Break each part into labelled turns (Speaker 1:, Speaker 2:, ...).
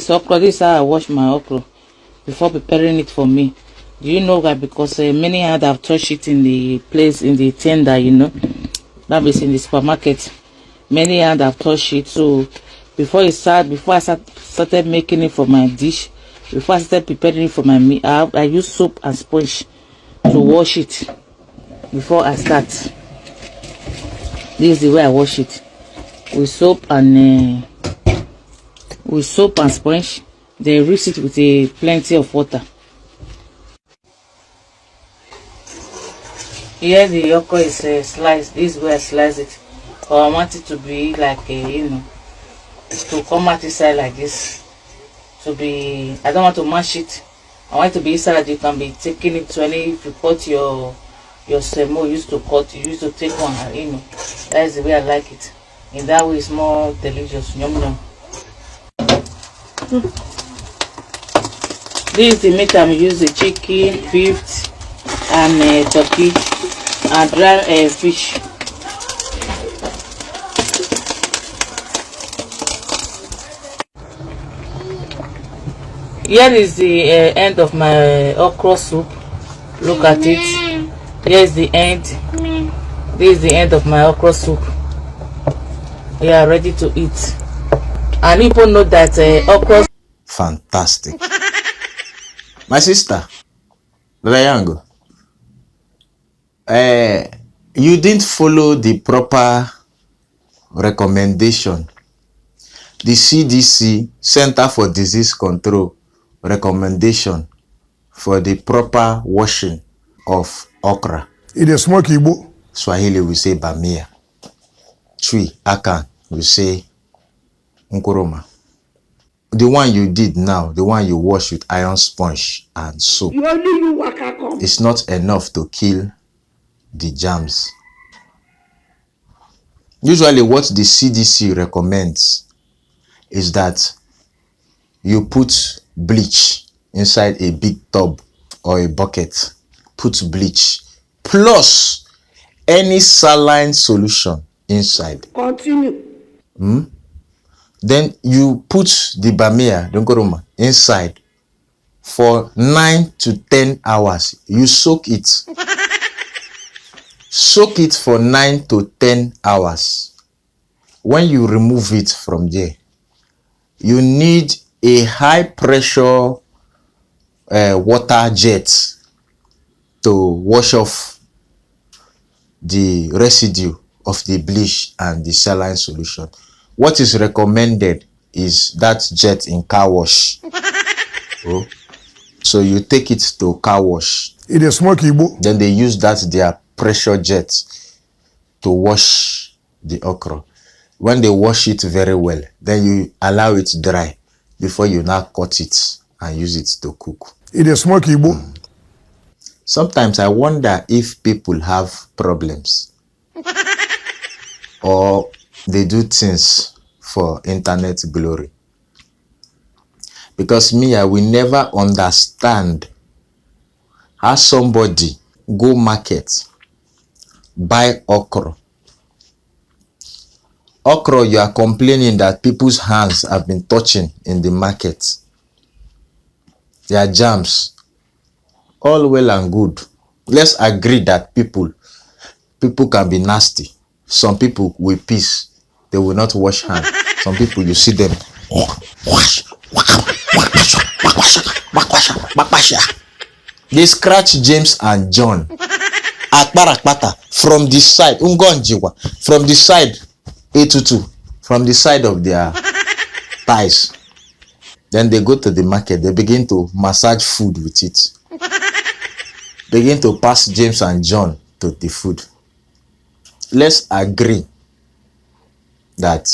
Speaker 1: this okra, this is how I wash my okra before preparing it for me. Do you know that? Because many had have touched it in the place, in the tender, you know, that is in the supermarket. Many had have touched it. So before I started making it for my dish, before I started preparing it for my meat, I use soap and sponge to wash it before I start. This is the way I wash it, with soap and sponge. Then rinse it with plenty of water. Here the okra is sliced. This is where I slice it. Or I want it to be like to come out inside like this. To be, I don't want to mash it. I want it to be inside. You can be taking it to any. If you cut your semo, you used to take one. That is the way I like it. In that way, it's more delicious. Yum yum. This is the meat I'm using: chicken, beef, and turkey, and dry fish. Here is the end of my okra soup. Look at it. Here is the end. This is the end of my okra soup. We are ready to eat. And people know that okra.
Speaker 2: Fantastic. My sister, Rayango, you didn't follow the proper recommendation. The CDC, Center for Disease Control, recommendation for the proper washing of okra.
Speaker 3: It is smoky, Igbo.
Speaker 2: Swahili we say bamia. Chui, Akan we say nkoroma. The one you did now, the one you wash with iron sponge and soap, it's not enough to kill the germs. Usually what the CDC recommends is that you put bleach inside a big tub or a bucket. Put bleach plus any saline solution inside.
Speaker 3: Continue.
Speaker 2: Then you put the bamia, donkoroma, inside for 9 to 10 hours. You soak it. Soak it for 9 to 10 hours. When you remove it from there, you need a high pressure water jet to wash off the residue of the bleach and the saline solution. What is recommended is that jet in car wash. Oh. So you take it to car wash.
Speaker 3: It is smoky, Igbo.
Speaker 2: Then they use their pressure jet to wash the okra. When they wash it very well, then you allow it dry before you now cut it and use it to cook.
Speaker 3: It is smoky, Igbo.
Speaker 2: Sometimes I wonder if people have problems or they do things for internet glory. Because me, I will never understand how somebody go market, buy okra. Okra, you are complaining that people's hands have been touching in the market. There are germs. All well and good. Let's agree that people can be nasty. Some people with peace, they will not wash hands. Some people, you see them they scratch James and John from the side, from the side A22, from the side of their thighs. Then they go to the market, they begin to massage food with it. Begin to pass James and John to the food. Let's agree that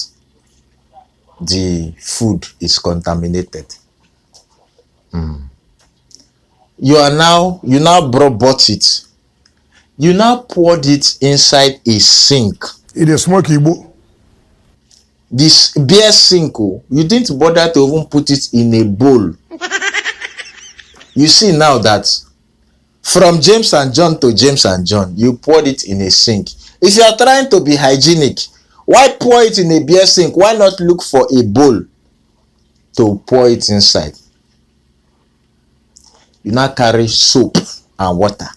Speaker 2: the food is contaminated. You now bought it. You now poured it inside a sink.
Speaker 3: It is smoky, Igbo.
Speaker 2: This beer sink, you didn't bother to even put it in a bowl. You see now that from James and John to James and John, you poured it in a sink. If you are trying to be hygienic, why pour it in a beer sink? Why not look for a bowl? to pour it inside. You now carry soap and water.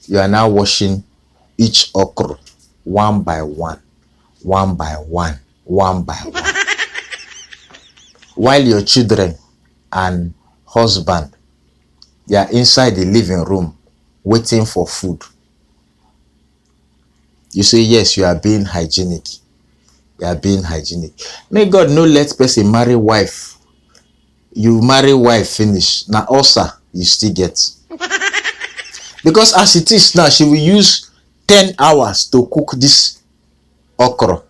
Speaker 2: You are now washing each okra one by one, one by one, one by one. While your children and husband, they are inside the living room waiting for food. You say, yes, you are being hygienic. You are being hygienic. May God no let person marry wife. You marry wife, finish. Now ulcer, you still get. Because as it is now, she will use 10 hours to cook this okra.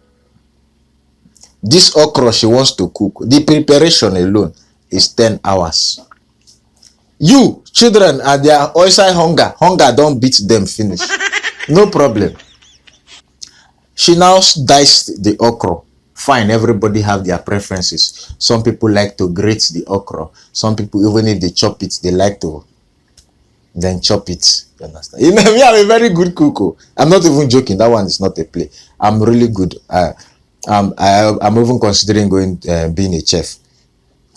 Speaker 2: This okra she wants to cook. The preparation alone is 10 hours. You, children, are their outside hunger. Hunger don't beat them finish. No problem. She now diced the okra. Fine, everybody have their preferences. Some people like to grate the okra. Some people, even if they chop it, they like to then chop it. You understand? You know me, I'm a very good cook. I'm not even joking. That one is not a play. I'm really good. I'm even considering going being a chef.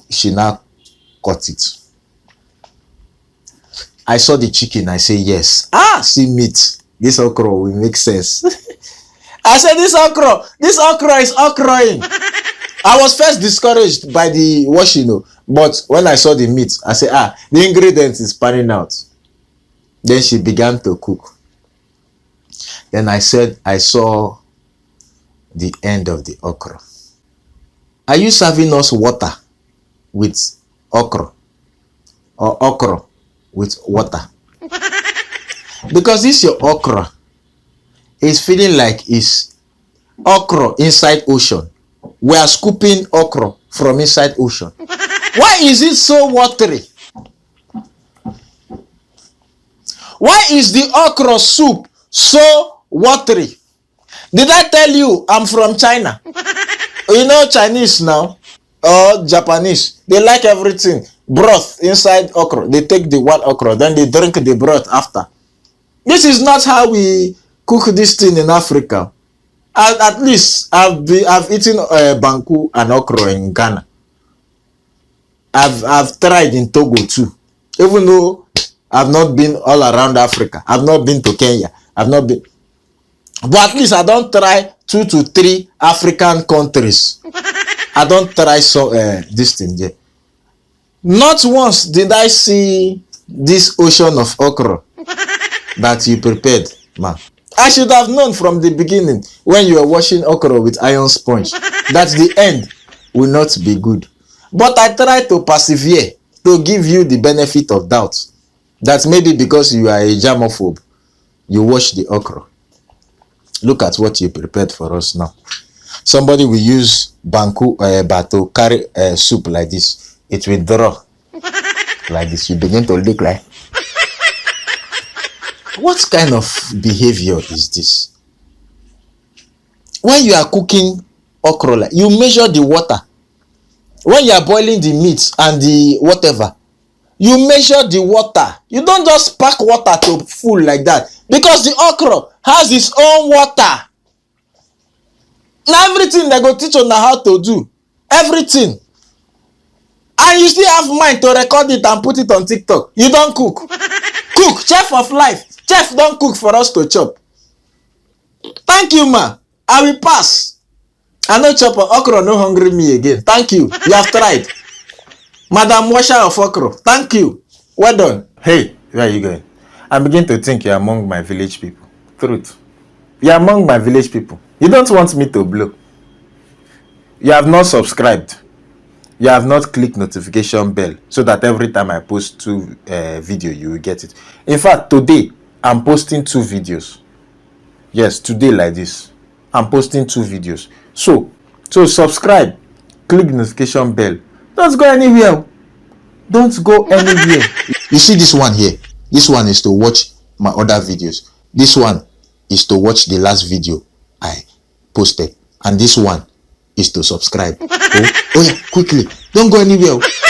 Speaker 2: She now cut it. I saw the chicken. I say yes. See meat. This okra will make sense. I said this okra is okraing. I was first discouraged by the washing, but when I saw the meat, I said, the ingredients is panning out. Then she began to cook. Then I said, I saw the end of the okra. Are you serving us water with okra or okra with water? Because this your okra is feeling like it's okra inside ocean. We are scooping okra from inside ocean. Why is it so watery? Why is the okra soup so watery? Did I tell you I'm from China? You know Chinese now or Japanese, they like everything. Broth inside okra. They take the white okra, then they drink the broth after. This is not how we cook this thing in Africa. At least I've eaten banku and okra in Ghana. I've tried in Togo too. Even though I've not been all around Africa. I've not been to Kenya. I've not been. But at least I don't try 2 to 3 African countries. I don't try this thing there. Not once did I see this ocean of okra that you prepared, man. I should have known from the beginning when you were washing okra with iron sponge that the end will not be good. But I tried to persevere to give you the benefit of doubt. That maybe because you are a germaphobe, you wash the okra. Look at what you prepared for us now. Somebody will use banku to carry soup like this. It will draw like this. You begin to look like. What kind of behavior is this? When you are cooking okra, you measure the water. When you are boiling the meat and the whatever, you measure the water. You don't just pack water to full like that. Because the okra has its own water. Now everything they go teach you how to do. Everything. And you still have mind to record it and put it on TikTok. You don't cook. Cook. Chef of life. Chef don't cook for us to chop. Thank you, ma. I will pass. I no chop okra, no hungry me again. Thank you. You have tried. Madam Washer of okra. Thank you. Well done. Hey, where are you going? I begin to think you're among my village people. Truth. You're among my village people. You don't want me to blow. You have not subscribed. You have not clicked notification bell so that every time I post 2 video, you will get it. In fact, today, I'm posting 2 videos. Yes, today like this. I'm posting 2 videos. So subscribe. Click notification bell. Don't go anywhere. Don't go anywhere. You see this one here? This one is to watch my other videos. This one is to watch the last video I posted. And this one is to subscribe. Oh yeah, quickly. Don't go anywhere.